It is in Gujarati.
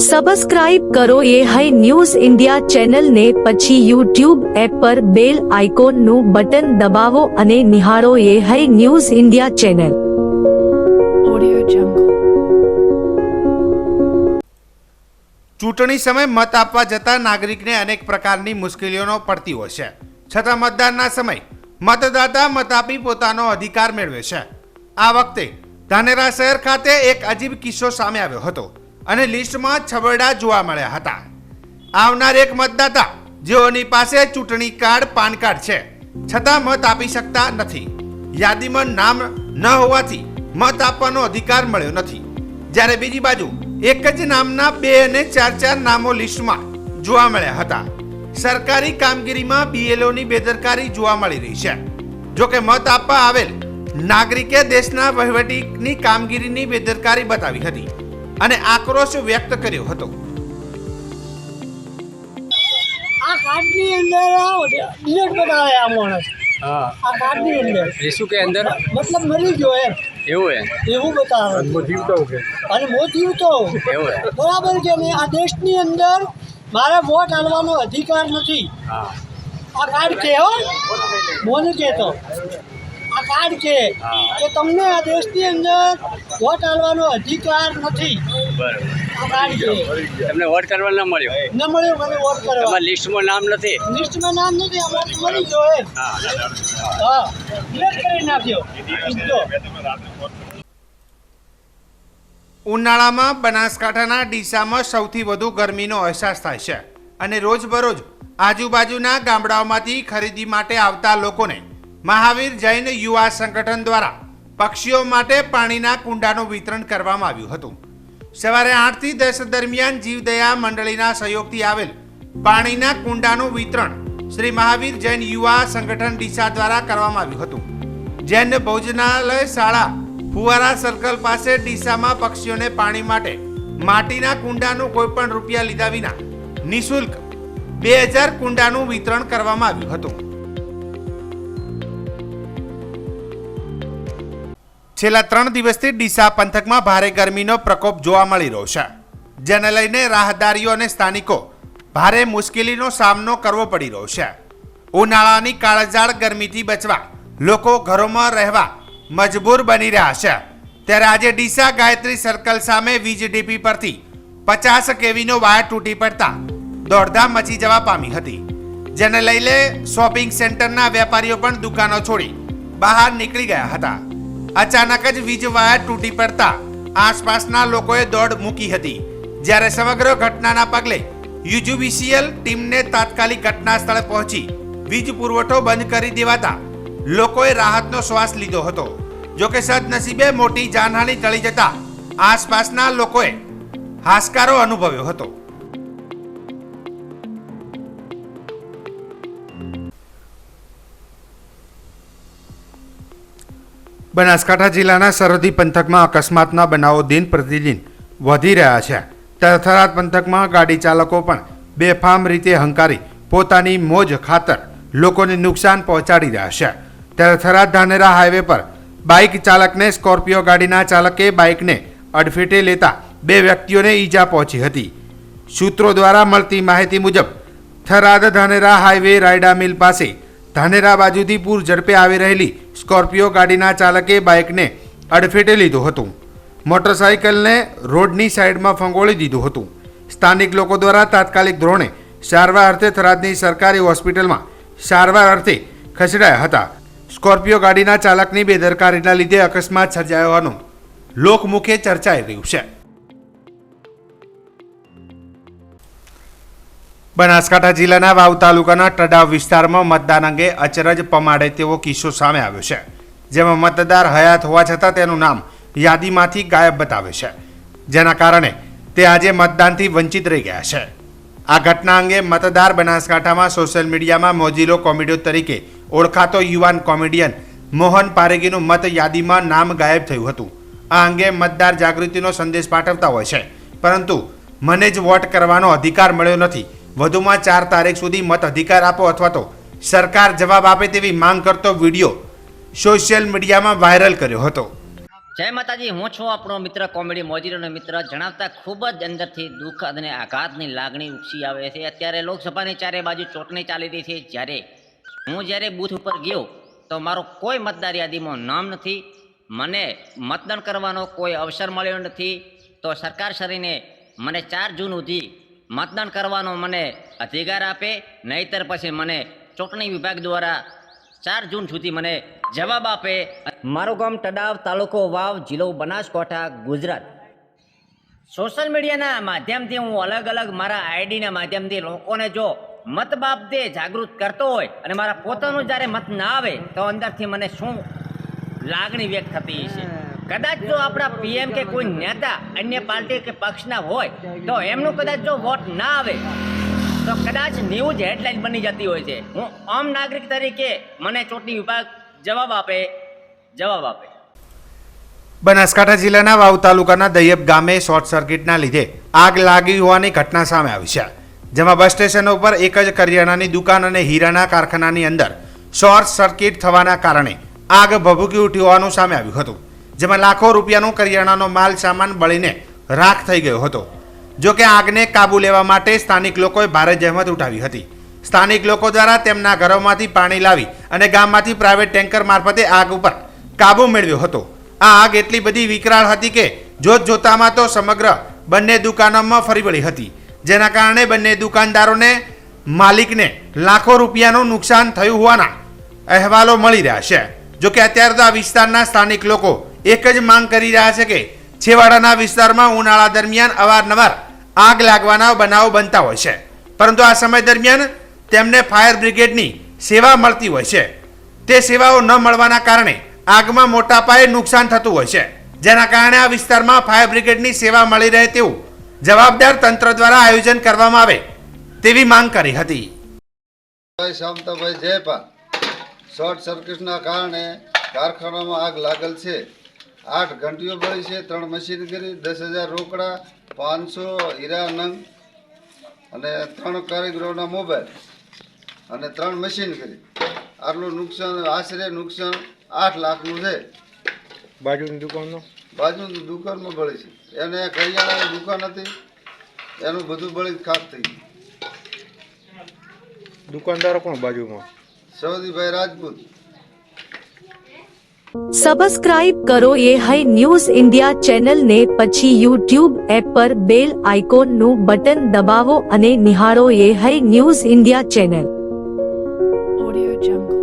સબસ્ક્રાઇબ કરો એ હાઈ ન્યૂઝ ઇન્ડિયા ચેનલ ને પછી યુટ્યુબ એપ પર બેલ આઇકોન નું બટન દબાવો અને નિહાળો એ હાઈ ન્યૂઝ ઇન્ડિયા ચેનલ। ચૂંટણી સમયે મત આપવા જતા નાગરિકને અનેક પ્રકારની મુશ્કેલીઓનો પડતી હોય છે, છતાં મતદાનના સમયે મતદાતા મત આપી પોતાનો અધિકાર મેળવે છે। આ વખતે ધાનેરા શહેર ખાતે એક અજીબ કિસ્સો સામે આવ્યો હતો અને લિસ્ટમાં છબરડા જોવા મળ્યા હતા। આવનાર એક મતદાતા જેઓની પાસે ચૂંટણી કાર્ડ પાન કાર્ડ છે છતાં મત આપી શકતા નથી। યાદીમાં નામ ન હોવાથી મત આપવાનો અધિકાર મળ્યો નથી, જ્યારે બીજી બાજુ એક જ નામના 2 અને 4 નામો લિસ્ટમાં જોવા મળ્યા હતા। સરકારી કામગીરીમાં બીએલઓની બેદરકારી જોવા મળી રહી છે। જોકે મત આપવા આવેલ નાગરિકે દેશના વહીવટીની કામગીરીની બેદરકારી બતાવી હતી અને આક્રોશ વ્યક્ત કર્યો હતો। આ કાર્ડની અંદર ડિલેટ બતાવે આ માણસ। हाँ આ કાર્ડની અંદર ऋषु के अंदर મતલબ મરી ગયો એમ એવું है એવું બતાવે અને મોતી તો એવું है બરાબર છે ને। આ દેશની અંદર મારે વોટ આલવાનો અધિકાર નથી। हाँ આ કાર્ડ છે હો મોને કહેતો આ કાર્ડ છે કે તમને આ દેશની અંદર વોટ આલવાનો અધિકાર નથી। બરાબર આ કાર્ડ છે તમને વોટ કરવા ન મળ્યો ન મળ્યો મને વોટ કરવા તમારા લિસ્ટમાં નામ નથી લિસ્ટમાં નામ નથી આ માણસ મરી ગયો એમ હા હા ડિલેટ કરી નાખ્યો સીધો। ઉનાળામાં બનાસકાંઠાના ડીસામાં સૌથી વધુ ગરમીનો અહેસાસ થાય છે અને રોજબરોજ આજુબાજુના ગામડાઓમાંથી ખરીદી માટે આવતા લોકોને મહાવીર જૈન યુવા સંગઠન દ્વારા પક્ષીઓ માટે પાણીના કુંડાનું વિતરણ કરવામાં આવ્યું હતું। સવારે 8 થી 10 દરમિયાન જીવદયા મંડળીના સહયોગથી આવેલ પાણીના કુંડાનું વિતરણ શ્રી મહાવીર જૈન યુવા સંગઠન ડીસા દ્વારા કરવામાં આવ્યું હતું। જૈન ભોજનાલય શાળા ફુવારા સર્કલ પાસે ડીસામાં પક્ષીઓને પાણી માટે માટીના કુંડાનું કોઈ પણ રૂપિયા લીધા વિના નિઃશુલ્ક 2000 કુંડાનું વિતરણ કરવામાં આવ્યું હતું। છેલ્લા 3 દિવસથી ડીસા પંથકમાં ભારે ગરમીનો પ્રકોપ જોવા મળી રહ્યો છે, જેને લઈને રાહદારીઓ અને સ્થાનિકો ભારે મુશ્કેલીનો સામનો કરવો પડી રહ્યો છે। ઉનાળાની કાળઝાળ ગરમીથી બચવા લોકો ઘરોમાં રહેવા મજબૂર બની રહ્યા છે, ત્યારે આજે ડીસા ગાયત્રી સર્કલ સામે વીજ ડીપી પરથી 50 કેવીનો વાયર તૂટી પડતા દોડધામ મચી જવા પામી હતી, જેને લઈને શોપિંગ સેન્ટરના વેપારીઓ પણ દુકાનો છોડી બહાર નીકળી ગયા હતા। અચાનક જ વીજ વાયર તૂટી પડતા આસપાસના લોકોએ દોડ મૂકી હતી, જ્યારે સમગ્ર ઘટનાના પગલે યુજીવીસીએલ ટીમને તાત્કાલિક ઘટના સ્થળે પહોંચી વીજ પુરવઠો બંધ કરી દેવાતા લોકોએ રાહતનો શ્વાસ લીધો હતો। જોકે સદનસીબે મોટી જાનહાનિ ટળી જતા આસપાસના લોકોએ હાશકારો અનુભવ્યો હતો। બનાસકાંઠા જિલ્લાના સરહદી પંથકમાં અકસ્માતના બનાવો દિન પ્રતિદિન વધી રહ્યા છે, ત્યારે થરાદ પંથકમાં ગાડી ચાલકો પણ બેફામ રીતે હંકારી પોતાની મોજ ખાતર લોકોને નુકસાન પહોંચાડી રહ્યા છે। ત્યારે થરાદ ધાનેરા હાઈવે પર બાઇક ચાલકને સ્કોર્પિયો ગાડીના ચાલકે બાઇકને અડફેટે લેતા 2 વ્યક્તિઓને ઈજા પહોંચી હતી। સૂત્રો દ્વારા મળતી માહિતી મુજબ થરાદ ધાનેરા હાઈવે રાયડા મિલ પાસે ધાનેરા બાજુથી પૂર ઝડપે આવી રહેલી સ્કોર્પિયો ગાડીના ચાલકે બાઇકને અડફેટે લીધું હતું, મોટરસાઇકલને રોડની સાઈડમાં ફંગોળી દીધું હતું। સ્થાનિક લોકો દ્વારા તાત્કાલિક ધોરણે સારવાર અર્થે થરાદની સરકારી હોસ્પિટલમાં સારવાર અર્થે ખસેડાયા હતા। સ્કોર્પિયો ગાડીના ચાલકની બેદરકારીના લીધે અકસ્માત સર્જાયો હોવાનું લોકમુખે ચર્ચાઈ રહ્યું છે। બનાસકાંઠા જિલ્લાના વાવ તાલુકાના ટડાવ વિસ્તારમાં મતદાન અંગે અચરજ પમાડે તેવો કિસ્સો સામે આવ્યો છે, જેમાં મતદાર હયાત હોવા છતાં તેનું નામ યાદીમાંથી ગાયબ બતાવે છે, જેના કારણે તે આજે મતદાનથી વંચિત રહી ગયા છે। આ ઘટના અંગે મતદાર બનાસકાંઠામાં સોશિયલ મીડિયામાં મોજીલો કોમેડિયો તરીકે ઓળખાતો યુવાન કોમેડિયન મોહન પારેગીનું મત યાદીમાં નામ ગાયબ થયું હતું। આ અંગે મતદાર જાગૃતિનો સંદેશ પાઠવતા હોય છે, પરંતુ મને જ વોટ કરવાનો અધિકાર મળ્યો નથી, વધુમાં 4 તારીખ સુધી મત અધિકાર આપો અથવા તો સરકાર જવાબ આપે તેવી માંગ કરતો વિડીયો સોશિયલ મીડિયામાં વાયરલ કર્યો હતો। જય માતાજી, હું છું આપણો મિત્ર કોમેડી મોજીરોનો મિત્ર. જણાવતા ખૂબ જ અંદરથી દુઃખ અને આઘાતની લાગણી ઉપસી આવે છે. અત્યારે લોકસભાની ચારે બાજુ ચૂંટણી ચાલી રહી છે. જ્યારે બૂથ ઉપર ગયો તો મારો કોઈ મતદાર યાદીમાં નામ નથી. મને મતદાન કરવાનો કોઈ અવસર મળ્યો નથી. તો સરકારશ્રીને મને 4 જૂન સુધી મતદાન કરવાનો મને અધિકાર આપે, નહીંતર પછી મને ચૂંટણી વિભાગ દ્વારા 4 જૂન સુધી મને જવાબ આપે. મારું ગામ તડાવ, તાલુકો વાવ, જિલ્લો બનાસકાંઠા, ગુજરાત. સોશિયલ મીડિયાના માધ્યમથી હું અલગ અલગ મારા આઈડીના માધ્યમથી લોકોને જો મત બાબતે જાગૃત કરતો હોય અને મારા પોતાનું જ્યારે મત ના આવે તો અંદરથી મને શું લાગણી વ્યક્ત થતી છે. કદાચ જો આપણા પીએમ કે કોઈ નેતા અન્ય પાર્ટી કે પક્ષના હોય તો એમનું કદાચ જો વોટ ના આવે તો કદાચ ન્યૂઝ હેડલાઇન બની જતી હોય છે. હું આમ નાગરિક તરીકે મને ચૂંટણી વિભાગ જવાબ આપે. બનાસકાંઠા જિલ્લાના વાવ તાલુકાના દૈયબ ગામે શોર્ટ સર્કિટના લીધે આગ લાગી હોવાની ઘટના સામે આવી છે. જેમાં બસ સ્ટેશન ઉપર એક જ કરિયાણાની દુકાન અને હીરાના કારખાનાની અંદર શોર્ટ સર્કિટ થવાના કારણે આગ ભભૂકી ઉઠી હોવાનું સામે આવ્યું હતું. જેમાં લાખો રૂપિયાનો કરિયાણાનો માલ સામાન બળીને રાખ થઈ ગયો હતો. જો કે આગને કાબુ લેવા માટે સ્થાનિક લોકોએ ભારે જહેમત ઉઠાવી હતી. સ્થાનિક લોકો દ્વારા તેમના ઘરોમાંથી પાણી લાવી અને ગામમાંથી પ્રાઇવેટ ટેન્કર મારફતે આગ ઉપર કાબુ મેળવ્યો હતો. આ આગ એટલી બધી વિકરાળ હતી કે જોતામાં તો સમગ્ર બંને દુકાનોમાં ફરી વળી હતી. જેના કારણે બંને દુકાનદારોને માલિકને લાખો રૂપિયાનું નુકસાન થયું હોવાના અહેવાલો મળી રહ્યા છે. જોકે અત્યારે તો આ વિસ્તારના સ્થાનિક લોકો એક જ માંગ કરી રહ્યા છે કે છેવાડાના વિસ્તારમાં ઉનાળા દરમિયાન અવારનવાર આગ લાગવાના બનાવો બનતા હોય છે, પરંતુ આ સમય દરમિયાન તેમને ફાયર બ્રિગેડની સેવા મળતી હોય છે. તે સેવાઓ ન મળવાના કારણે આગમાં મોટા પાયે નુકસાન થતું હોય છે. જેના કારણે આ વિસ્તારમાં ફાયર બ્રિગેડની સેવા મળી રહે તેવું જવાબદાર તંત્ર દ્વારા આયોજન કરવામાં આવે તેવી માંગ કરી હતી. શામતાભાઈ જયપાલ. શોર્ટ સર્કિટના કારણે કારખાનામાં આગ લાગેલ છે. 8 ઘંટીઓ બળી છે, 3 મશીનરી, 10,000 રોકડા, 500 હીરા નંગ અને 3 કારીગરોના મોબાઈલ અને 3 મશીનરી. આટલું નુકસાન, આશરે નુકસાન 8 લાખનું છે. બાજુની દુકાનમાં બળી છે. એને કરિયાણાની દુકાન હતી, એનું બધું બળી ખાક થઈ ગયું. દુકાનદારો કોણ બાજુમાં? સૌદીભાઈ રાજપૂત. સબસ્ક્રાઇબ કરો ये है न्यूज़ इंडिया चैनल ने પછી YouTube એપ પર બેલ આઇકોનનું બટન દબાવો અને નિહાળો ये है news India channel. Audio Jungle.